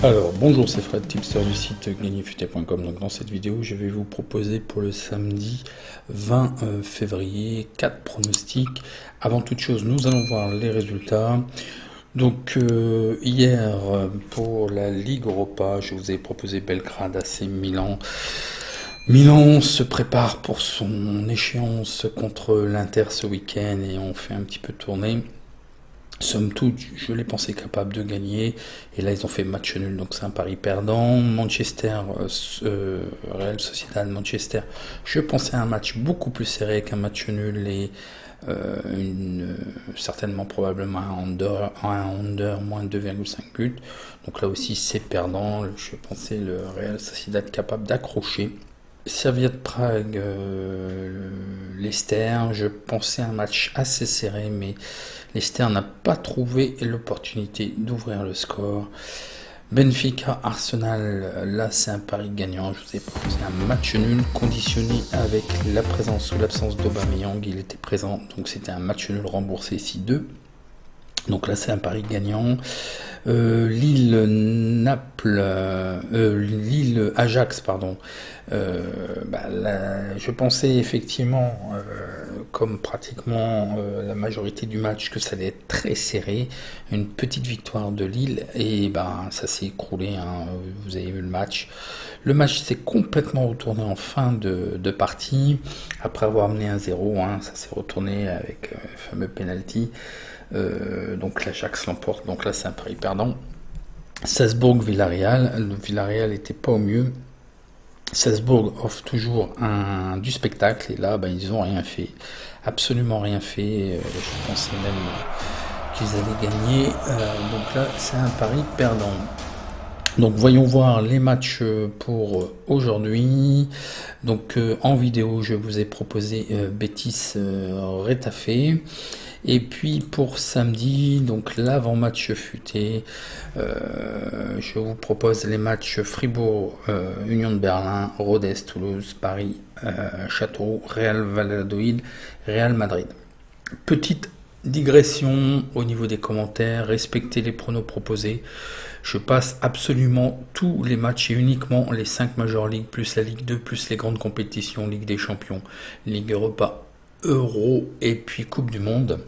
Alors bonjour, c'est Fred, tipster du site gagnerfuté.com. Donc dans cette vidéo, je vais vous proposer pour le samedi 20 février 4 pronostics. Avant toute chose, nous allons voir les résultats. Donc hier pour la Ligue Europa, je vous ai proposé Belgrade AC Milan. Milan se prépare pour son échéance contre l'Inter ce week-end et on fait un petit peu tourner. Somme toute, je les pensais capables de gagner. Et là, ils ont fait match nul, donc c'est un pari perdant. Manchester, Real Sociedad, Manchester. Je pensais à un match beaucoup plus serré qu'un match nul et certainement probablement un under moins 2,5 buts. Donc là aussi, c'est perdant. Je pensais le Real Sociedad capable d'accrocher. Slavia de Prague, Leicester, je pensais un match assez serré, mais Leicester n'a pas trouvé l'opportunité d'ouvrir le score. Benfica, Arsenal, là c'est un pari gagnant. Je vous ai proposé un match nul conditionné avec la présence ou l'absence d'Aubameyang. Il était présent, donc c'était un match nul remboursé ici 2. Donc là c'est un pari gagnant. Lille-Naples, Lille-Ajax, pardon. Là, je pensais effectivement, comme pratiquement la majorité du match, que ça allait être très serré. Une petite victoire de Lille et ça s'est écroulé. Hein. Vous avez vu le match. Le match s'est complètement retourné en fin de partie. Après avoir mené 1-0, hein, ça s'est retourné avec le fameux penalty. Donc l'Ajax l'emporte, donc là c'est un pari perdant. Salzbourg-Villarreal, le Villarreal n'était pas au mieux. Salzbourg offre toujours du spectacle et là ils n'ont rien fait, absolument rien fait. Je pensais même qu'ils allaient gagner, donc là c'est un pari perdant. Donc voyons voir les matchs pour aujourd'hui. Donc en vidéo je vous ai proposé Betis Retafe. Et puis pour samedi, donc l'avant-match futé, je vous propose les matchs Fribourg, Union de Berlin, Rodez, Toulouse, Paris, Châteauroux, Real Valladolid, Real Madrid. Petite digression au niveau des commentaires, respectez les pronos proposés. Je passe absolument tous les matchs et uniquement les 5 Major League, plus la Ligue 2, plus les grandes compétitions, Ligue des Champions, Ligue Europa, Euro et puis Coupe du Monde.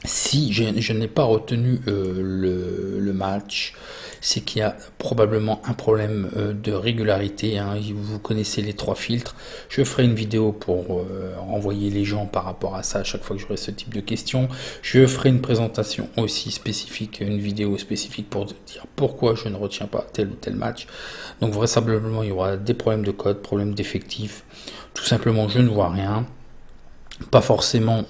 Si je n'ai pas retenu le match, c'est qu'il y a probablement un problème de régularité. Hein. Vous connaissez les 3 filtres. Je ferai une vidéo pour envoyer les gens par rapport à ça à chaque fois que j'aurai ce type de questions. Je ferai une présentation aussi spécifique, une vidéo spécifique pour dire pourquoi je ne retiens pas tel ou tel match. Donc vraisemblablement il y aura des problèmes de code, problèmes d'effectifs. Tout simplement je ne vois rien. Pas forcément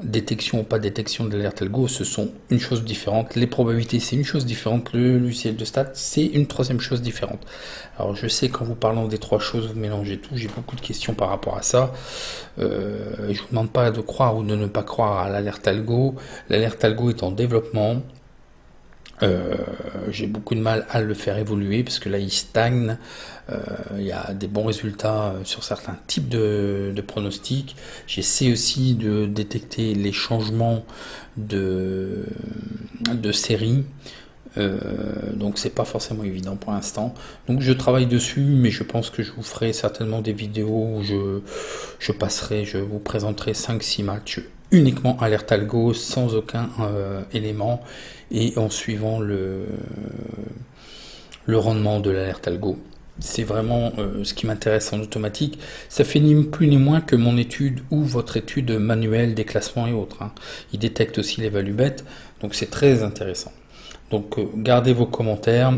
détection ou pas détection de l'alerte algo, ce sont une chose différente. Les probabilités, c'est une chose différente. Le logiciel de stats, c'est une troisième chose différente. Alors, je sais qu'en vous parlant des 3 choses, vous mélangez tout. J'ai beaucoup de questions par rapport à ça. Je vous demande pas de croire ou de ne pas croire à l'alerte algo. L'alerte algo est en développement. J'ai beaucoup de mal à le faire évoluer parce que là il stagne. Il y a des bons résultats sur certains types de pronostics. J'essaie aussi de détecter les changements de série. Donc c'est pas forcément évident pour l'instant. Donc je travaille dessus, mais je pense que je vous ferai certainement des vidéos où je vous présenterai 5-6 matchs uniquement alerte algo, sans aucun élément, et en suivant le rendement de l'alerte algo. C'est vraiment ce qui m'intéresse en automatique. Ça fait ni plus ni moins que mon étude ou votre étude manuelle des classements et autres. Hein. Il détecte aussi les value bêtes, donc c'est très intéressant. Donc gardez vos commentaires,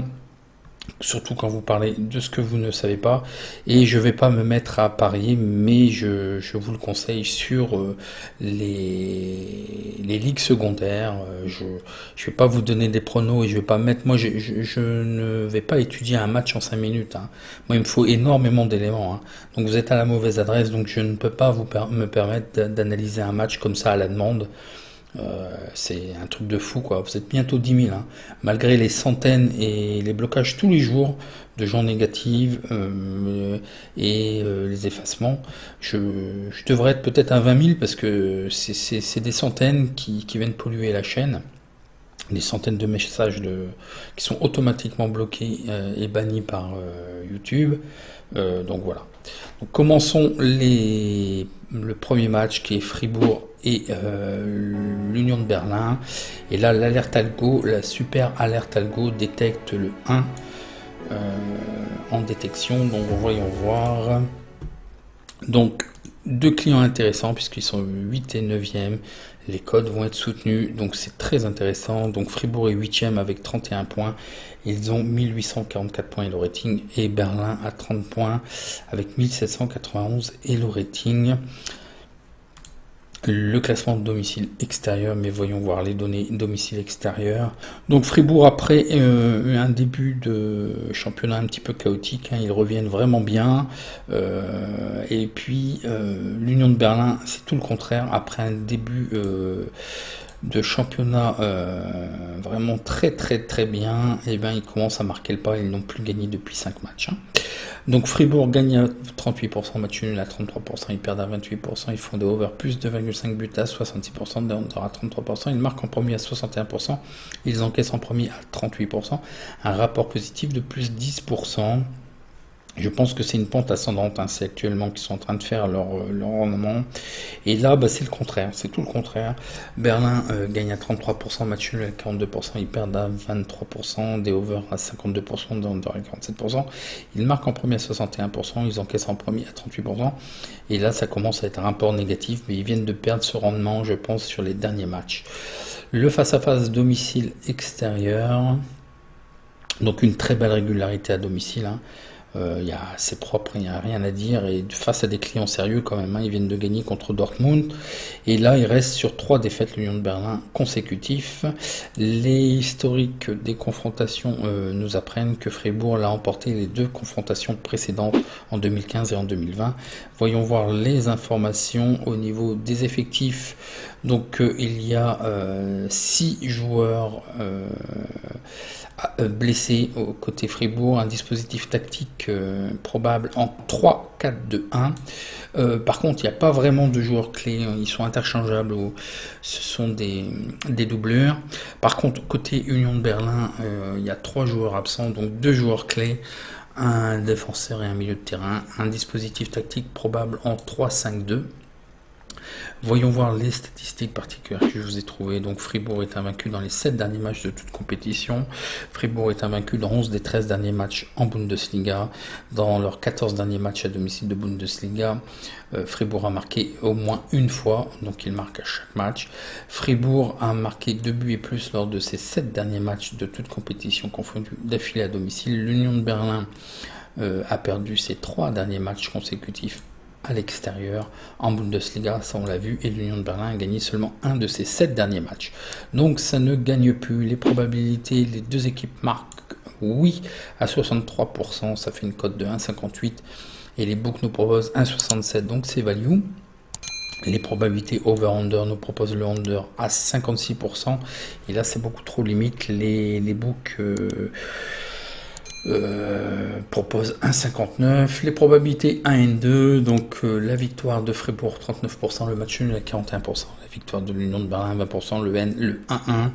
surtout quand vous parlez de ce que vous ne savez pas, et je ne vais pas me mettre à parier, mais je vous le conseille sur les ligues secondaires. Je ne vais pas vous donner des pronos et je vais pas mettre, moi je ne vais pas étudier un match en 5 minutes. Hein. Moi il me faut énormément d'éléments. Hein. Donc vous êtes à la mauvaise adresse, donc je ne peux pas me permettre d'analyser un match comme ça à la demande. C'est un truc de fou quoi. Vous êtes bientôt 10 000 hein. Malgré les centaines et les blocages tous les jours de gens négatifs et les effacements, je devrais être peut-être à 20 000 parce que c'est des centaines qui viennent polluer la chaîne. des centaines de messages qui sont automatiquement bloqués et bannis par YouTube. Donc voilà. Donc, commençons le premier match qui est Fribourg et l'Union de Berlin. Et là, l'alerte algo, la super alerte algo détecte le 1 en détection. Donc voyons voir. Donc deux clients intéressants puisqu'ils sont 8 et 9e. Les codes vont être soutenus, donc c'est très intéressant. Donc Fribourg est 8e avec 31 points. Ils ont 1844 points et le rating. Et Berlin à 30 points avec 1791 et le rating. Le classement de domicile extérieur, mais voyons voir les données domicile extérieur. Donc Fribourg, après un début de championnat un petit peu chaotique, ils reviennent vraiment bien. Et puis l'Union de Berlin, c'est tout le contraire. Après un début de championnat vraiment très bien, et bien ils commencent à marquer le pas. Ils n'ont plus gagné depuis 5 matchs. Donc Fribourg gagne à 38%, match nul à 33%, ils perdent à 28%, ils font des over plus 2,5 buts à 66%, des under à 33%, ils marquent en premier à 61%, ils encaissent en premier à 38%, un rapport positif de plus 10%. Je pense que c'est une pente ascendante, c'est actuellement qu'ils sont en train de faire leur rendement. Et là, c'est le contraire, c'est tout le contraire. Berlin gagne à 33%, match nul à 42%, ils perdent à 23%, des over à 52%, des under à 47%. Ils marquent en premier à 61%, ils encaissent en premier à 38%. Et là, ça commence à être un rapport négatif, mais ils viennent de perdre ce rendement, je pense, sur les derniers matchs. Le face-à-face domicile extérieur, donc une très belle régularité à domicile, c'est propre, il n'y a rien à dire, et face à des clients sérieux quand même, ils viennent de gagner contre Dortmund, et là il reste sur 3 défaites l'Union de Berlin consécutifs. Les historiques des confrontations nous apprennent que Fribourg l'a emporté les 2 confrontations précédentes en 2015 et en 2020. Voyons voir les informations au niveau des effectifs. Donc il y a 6 joueurs blessés au côté Fribourg, un dispositif tactique probable en 3-4-2-1. Par contre, il n'y a pas vraiment de joueurs clés, ils sont interchangeables ou ce sont des doublures. Par contre, côté Union de Berlin, il y a 3 joueurs absents, donc 2 joueurs clés, un défenseur et un milieu de terrain, un dispositif tactique probable en 3-5-2. Voyons voir les statistiques particulières que je vous ai trouvées. Donc Fribourg est invaincu dans les 7 derniers matchs de toute compétition. Fribourg est invaincu dans 11 des 13 derniers matchs en Bundesliga. Dans leurs 14 derniers matchs à domicile de Bundesliga, Fribourg a marqué au moins une fois, donc il marque à chaque match. Fribourg a marqué 2 buts et plus lors de ses 7 derniers matchs de toute compétition confondue d'affilée à domicile. L'Union de Berlin a perdu ses 3 derniers matchs consécutifs à l'extérieur en Bundesliga, ça on l'a vu, et l'Union de Berlin a gagné seulement un de ses 7 derniers matchs. Donc ça ne gagne plus. Les probabilités, les 2 équipes marquent oui à 63%, ça fait une cote de 1,58 et les books nous proposent 1,67, donc c'est value. Les probabilités over-under nous proposent le under à 56%, et là c'est beaucoup trop limite. Les books propose 1,59, les probabilités 1 et 2, donc la victoire de Fribourg 39%, le match nul à 41%, la victoire de l'Union de Berlin 20%, le 1-1,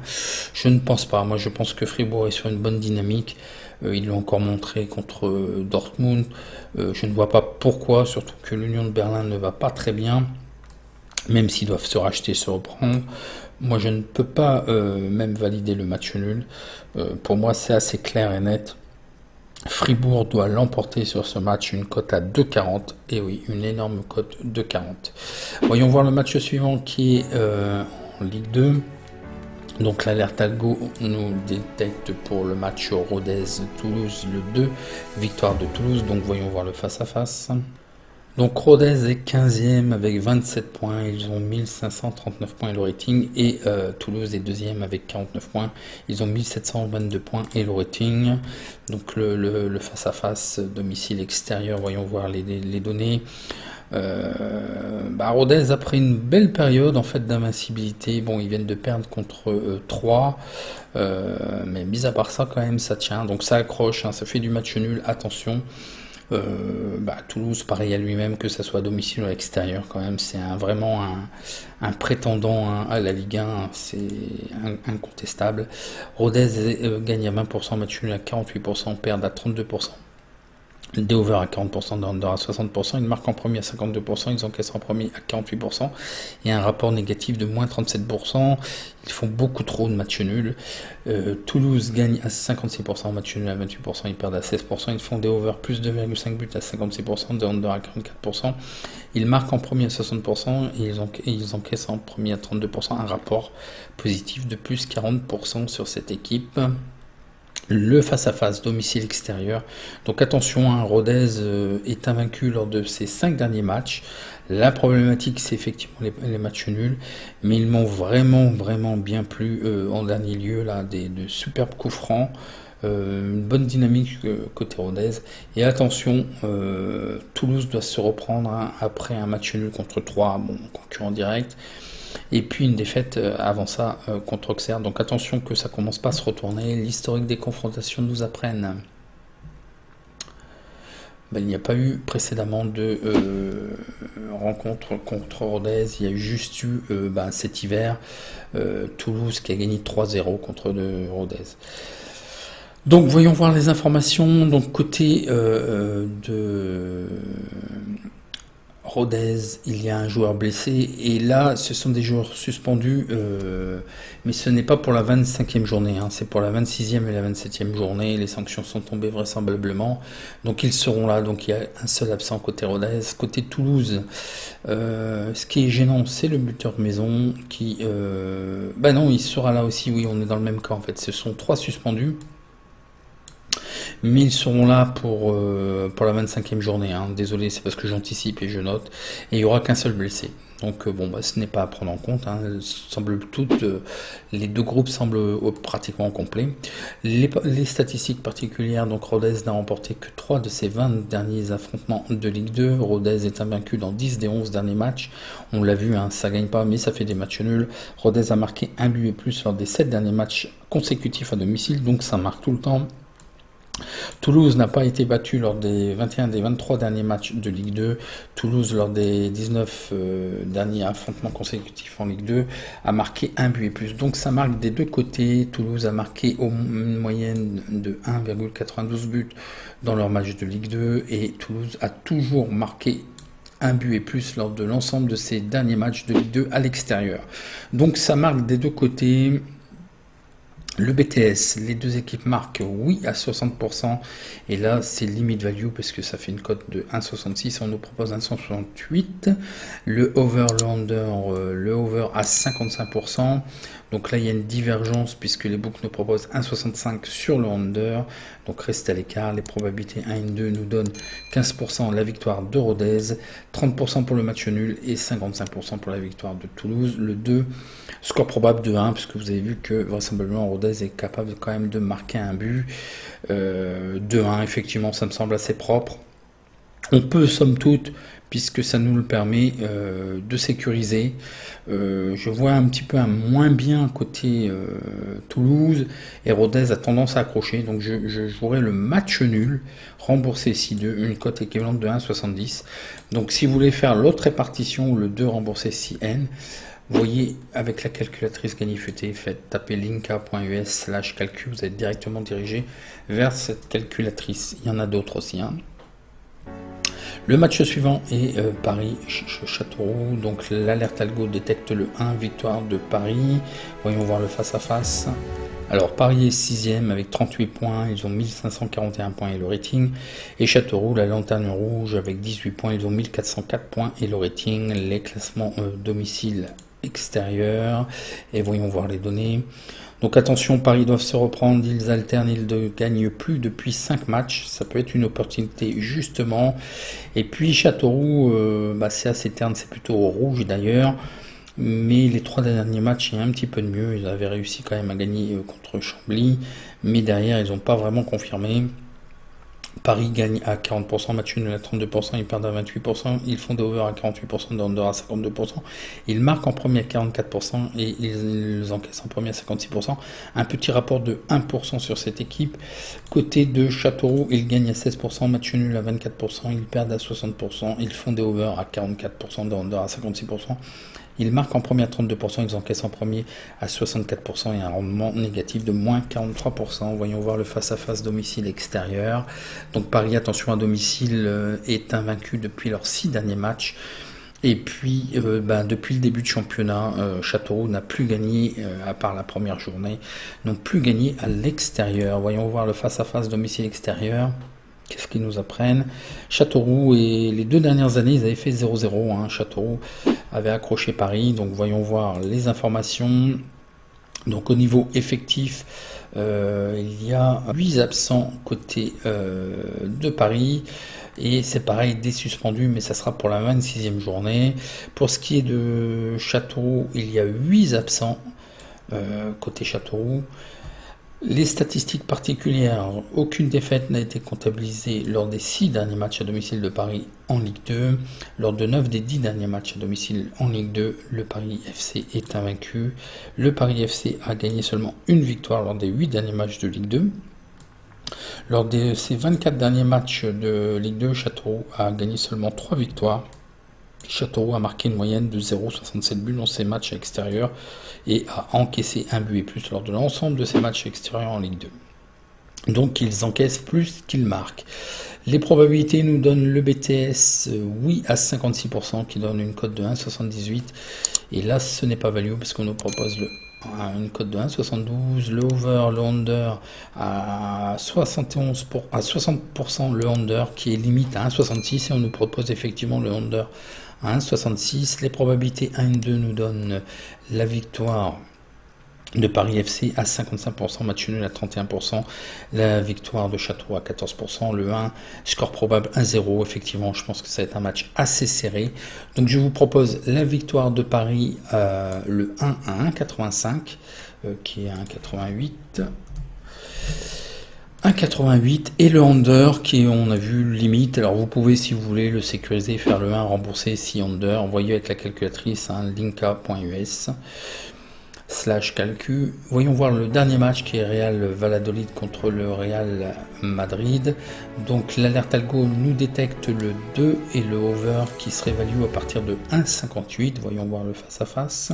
je ne pense pas, moi je pense que Fribourg est sur une bonne dynamique, ils l'ont encore montré contre Dortmund, je ne vois pas pourquoi, surtout que l'Union de Berlin ne va pas très bien, même s'ils doivent se racheter, se reprendre. Moi je ne peux pas même valider le match nul, pour moi c'est assez clair et net. Fribourg doit l'emporter sur ce match, une cote à 2,40, et oui, une énorme cote de 40. Voyons voir le match suivant qui est en Ligue 2. Donc l'alerte algo nous détecte pour le match Rodez-Toulouse le 2, victoire de Toulouse, donc voyons voir le face-à-face. Donc Rodez est 15e avec 27 points, ils ont 1539 points et le rating, et Toulouse est 2e avec 49 points, ils ont 1722 points et le rating. Donc le face-à-face domicile extérieur, voyons voir les données. Rodez, après une belle période en fait d'invincibilité, bon ils viennent de perdre contre 3, mais mis à part ça quand même ça tient, donc ça accroche, ça fait du match nul, attention. Toulouse, pareil à lui-même, que ça soit à domicile ou à l'extérieur, quand même, c'est vraiment un prétendant à la Ligue 1, c'est incontestable. Rodez gagne à 20%, match nul à 48%, perd à 32%. Des over à 40%, des under à 60%, ils marquent en premier à 52%, ils encaissent en premier à 48%, et un rapport négatif de moins 37%, ils font beaucoup trop de matchs nuls. Toulouse gagne à 56%, match nul à 28%, ils perdent à 16%, ils font des over plus 2,5 buts à 56%, des under à 44%, ils marquent en premier à 60%, et ils encaissent en premier à 32%, un rapport positif de plus 40% sur cette équipe. Le face-à-face, domicile extérieur. Donc attention, Rodez est invaincu lors de ses 5 derniers matchs. La problématique, c'est effectivement les matchs nuls, mais ils m'ont vraiment bien plu en dernier lieu, là, de superbes coups francs. Une bonne dynamique côté Rodez. Et attention, Toulouse doit se reprendre après un match nul contre 3, concurrent direct. Et puis une défaite avant ça contre Auxerre. Donc attention que ça commence pas à se retourner. L'historique des confrontations nous apprennent. Il n'y a pas eu précédemment de rencontre contre Rodez. Il y a juste eu cet hiver Toulouse qui a gagné 3-0 contre Rodez. Donc voyons voir les informations. Donc côté de Rodez, il y a un joueur blessé, et là ce sont des joueurs suspendus, mais ce n'est pas pour la 25e journée, c'est pour la 26e et la 27e journée. Les sanctions sont tombées vraisemblablement, donc ils seront là. Donc il y a un seul absent côté Rodez. Côté Toulouse, ce qui est gênant, c'est le buteur maison qui... non, il sera là aussi, oui, on est dans le même cas en fait. Ce sont 3 suspendus, mais ils seront là pour la 25e journée. Désolé, c'est parce que j'anticipe et je note. Et il n'y aura qu'un seul blessé. Donc ce n'est pas à prendre en compte. Les deux groupes semblent pratiquement complets. Les statistiques particulières, donc Rodez n'a remporté que 3 de ses 20 derniers affrontements de Ligue 2. Rodez est invaincu dans 10 des 11 derniers matchs. On l'a vu, ça gagne pas, mais ça fait des matchs nuls. Rodez a marqué un but et plus lors des 7 derniers matchs consécutifs à domicile, donc ça marque tout le temps. Toulouse n'a pas été battu lors des 21 des 23 derniers matchs de Ligue 2. Toulouse, lors des 19 derniers affrontements consécutifs en Ligue 2, a marqué un but et plus. Donc ça marque des deux côtés. Toulouse a marqué une moyenne de 1,92 buts dans leur match de Ligue 2, et Toulouse a toujours marqué un but et plus lors de l'ensemble de ses derniers matchs de Ligue 2 à l'extérieur. Donc ça marque des deux côtés. Le BTS, les deux équipes marquent oui à 60%, et là c'est limit value parce que ça fait une cote de 1,66, on nous propose 1,68. Le over, le over à 55%, donc là il y a une divergence puisque les books nous proposent 1,65 sur le under, donc restez à l'écart. Les probabilités 1 et 2 nous donnent 15% la victoire de Rodez, 30% pour le match nul et 55% pour la victoire de Toulouse. Le 2, score probable de 1, puisque vous avez vu que vraisemblablement Rodez est capable quand même de marquer un but. De 1, effectivement, ça me semble assez propre. On peut, somme toute, puisque ça nous le permet, de sécuriser. Je vois un petit peu un moins bien côté Toulouse, et Rodez a tendance à accrocher, donc je jouerai le match nul, remboursé 6-2, une cote équivalente de 1,70. Donc si vous voulez faire l'autre répartition, le 2 remboursé 6N, vous voyez, avec la calculatrice Ganifutée, faites taper linka.us/calcul, vous êtes directement dirigé vers cette calculatrice. Il y en a d'autres aussi. Le match suivant est Paris-Châteauroux. Donc l'alerte algo détecte le 1, victoire de Paris. Voyons voir le face-à-face. Alors Paris est 6e avec 38 points, ils ont 1541 points et le rating. Et Châteauroux, la lanterne rouge, avec 18 points, ils ont 1404 points et le rating. Les classements domicile extérieur. Et voyons voir les données. Donc attention, Paris doivent se reprendre, ils alternent, ils ne gagnent plus depuis 5 matchs, ça peut être une opportunité justement. Et puis Châteauroux, c'est assez terne, c'est plutôt au rouge d'ailleurs, mais les 3 derniers matchs, il y a un petit peu de mieux, ils avaient réussi quand même à gagner contre Chambly, mais derrière ils n'ont pas vraiment confirmé. Paris gagne à 40%, match nul à 32%, ils perdent à 28%, ils font des over à 48%, des under à 52%, ils marquent en premier à 44% et ils encaissent en premier à 56%. Un petit rapport de 1% sur cette équipe. Côté de Châteauroux, ils gagnent à 16%, match nul à 24%, ils perdent à 60%, ils font des over à 44%, des under à 56%. Ils marquent en premier à 32%, ils encaissent en premier à 64% et un rendement négatif de moins 43%. Voyons voir le face-à-face domicile-extérieur. Donc Paris, attention, à domicile, est invaincu depuis leurs 6 derniers matchs. Et puis, depuis le début de championnat, Châteauroux n'a plus gagné, à part la première journée, n'ont plus gagné à l'extérieur. Voyons voir le face-à-face domicile-extérieur. Qu'est-ce qu'ils nous apprennent? Châteauroux, et les 2 dernières années, ils avaient fait 0-0. Hein. Châteauroux avait accroché Paris. Donc voyons voir les informations. Donc au niveau effectif, il y a 8 absents côté de Paris. Et c'est pareil, des suspendus, mais ça sera pour la 26e journée. Pour ce qui est de Châteauroux, il y a 8 absents côté Châteauroux. Les statistiques particulières, aucune défaite n'a été comptabilisée lors des 6 derniers matchs à domicile de Paris en Ligue 2. Lors de 9 des 10 derniers matchs à domicile en Ligue 2, le Paris FC est invaincu. Le Paris FC a gagné seulement une victoire lors des 8 derniers matchs de Ligue 2. Lors de ces 24 derniers matchs de Ligue 2, Châteauroux a gagné seulement 3 victoires. Châteauroux a marqué une moyenne de 0,67 buts dans ses matchs à l'extérieur et a encaissé un but et plus lors de l'ensemble de ses matchs extérieurs en Ligue 2. Donc ils encaissent plus qu'ils marquent. Les probabilités nous donnent le BTS oui à 56% qui donne une cote de 1,78. Et là ce n'est pas value parce qu'on nous propose une cote de 1,72, le over, le under à 60%, le under qui est limite à 1,66 et on nous propose effectivement le under à 1,66. Les probabilités 1 et 2 nous donnent la victoire de Paris FC à 55%, match nul à 31%, la victoire de Châteauroux à 14%, le 1, score probable 1-0, effectivement je pense que ça va être un match assez serré. Donc je vous propose la victoire de Paris, le 1 à 1,85, qui est à 1,88. 1,88 et le under qui on a vu limite. Alors vous pouvez si vous voulez le sécuriser, faire le 1, rembourser si under, envoyez avec la calculatrice linka.us /calcul. Voyons voir le dernier match qui est Real Valladolid contre le Real Madrid. Donc l'alerte algo nous détecte le 2 et le over qui serait value à partir de 1,58. Voyons voir le face à face.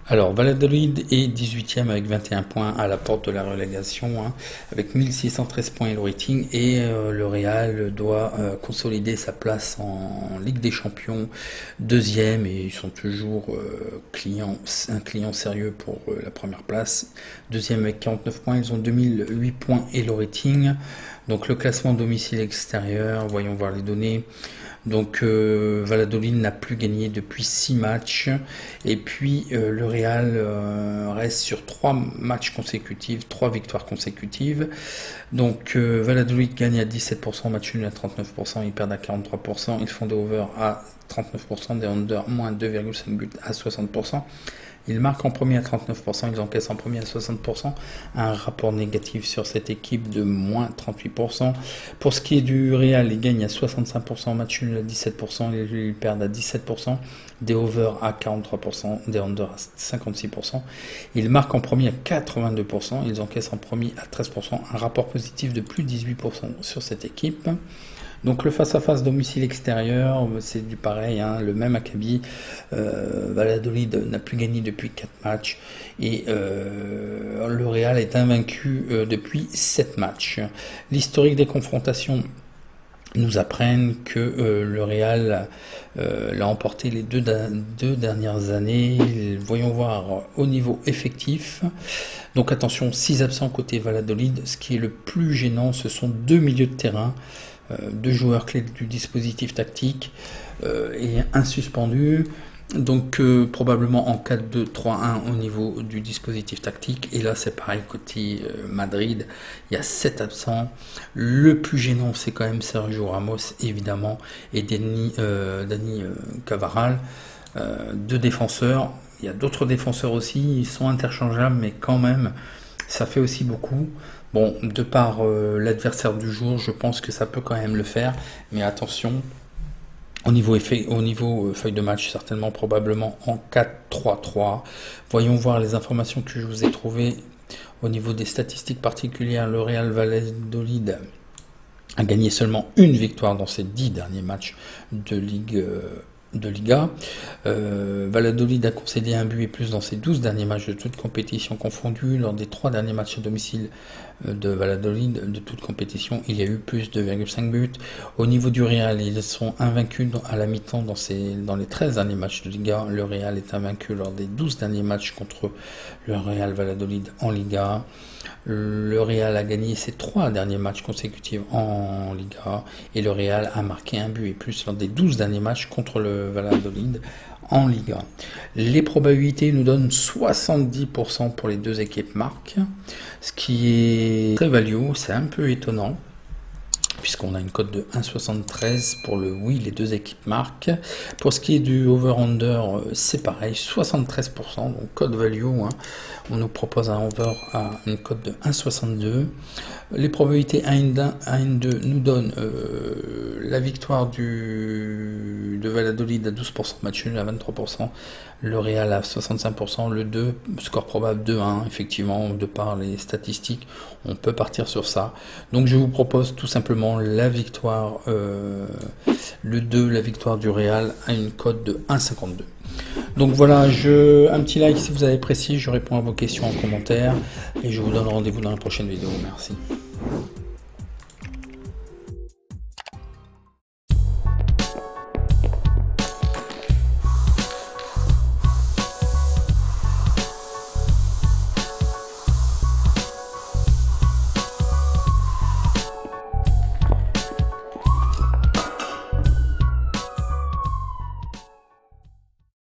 Alors Valladolid est 18e avec 21 points à la porte de la relégation, hein, avec 1613 points et le rating, et le Real doit consolider sa place en Ligue des Champions, 2e, et ils sont toujours un client sérieux pour la première place. 2e avec 49 points, ils ont 2008 points et le rating. Donc le classement domicile extérieur, voyons voir les données. Donc Valladolid n'a plus gagné depuis 6 matchs et puis le Real reste sur 3 matchs consécutifs, 3 victoires consécutives. Donc Valladolid gagne à 17%, match nul à 39%, ils perdent à 43%, ils font des over à 39%, des under moins 2,5 buts à 60%. Ils marquent en premier à 39%, ils encaissent en premier à 60%, un rapport négatif sur cette équipe de moins 38%. Pour ce qui est du Real, ils gagnent à 65%, match nul à 17%, ils perdent à 17%, des over à 43%, des under à 56%. Ils marquent en premier à 82%, ils encaissent en premier à 13%, un rapport positif de plus de 18% sur cette équipe. Donc le face-à-face domicile extérieur, c'est du pareil, hein, le même acabit. Valladolid n'a plus gagné depuis 4 matchs et le Real est invaincu depuis 7 matchs. L'historique des confrontations nous apprennent que le Real l'a emporté les deux dernières années. Voyons voir au niveau effectif. Donc attention, 6 absents côté Valladolid. Ce qui est le plus gênant, ce sont 2 milieux de terrain. 2 joueurs clés du dispositif tactique et un suspendu. Donc probablement en 4-2-3-1 au niveau du dispositif tactique. Et là c'est pareil côté Madrid, il y a 7 absents. Le plus gênant c'est quand même Sergio Ramos évidemment et Dani Carvajal, 2 défenseurs. Il y a d'autres défenseurs aussi, ils sont interchangeables mais quand même Ça fait aussi beaucoup. Bon, de par l'adversaire du jour, je pense que ça peut quand même le faire. Mais attention, au niveau feuille de match, certainement, probablement en 4-3-3. Voyons voir les informations que je vous ai trouvées au niveau des statistiques particulières. Le Real Valladolid a gagné seulement une victoire dans ses 10 derniers matchs de Liga. Valladolid a concédé un but et plus dans ses 12 derniers matchs de toutes compétitions confondues. Lors des 3 derniers matchs à domicile de Valladolid, de toute compétition, il y a eu plus de 2,5 buts. Au niveau du Real, ils sont invaincus à la mi-temps dans les 13 derniers matchs de Liga. Le Real est invaincu lors des 12 derniers matchs contre le Real Valladolid en Liga. Le Real a gagné ses 3 derniers matchs consécutifs en Liga et le Real a marqué un but et plus lors des 12 derniers matchs contre le Valladolid en Liga. Les probabilités nous donnent 70% pour les deux équipes marquent, ce qui est très value, c'est un peu étonnant, puisqu'on a une cote de 1,73 pour le oui, les deux équipes marquent. Pour ce qui est du over-under, c'est pareil, 73%, donc code value, hein. On nous propose un over à une cote de 1,62. Les probabilités 1-2 nous donnent la victoire de Valladolid à 12%, match nul à 23%, le Real à 65%, le 2, score probable 2-1, effectivement, de par les statistiques, on peut partir sur ça. Donc je vous propose tout simplement la victoire, le 2, la victoire du Real à une cote de 1,52. Donc voilà, un petit like si vous avez apprécié, je réponds à vos questions en commentaire et je vous donne rendez-vous dans la prochaine vidéo. Merci.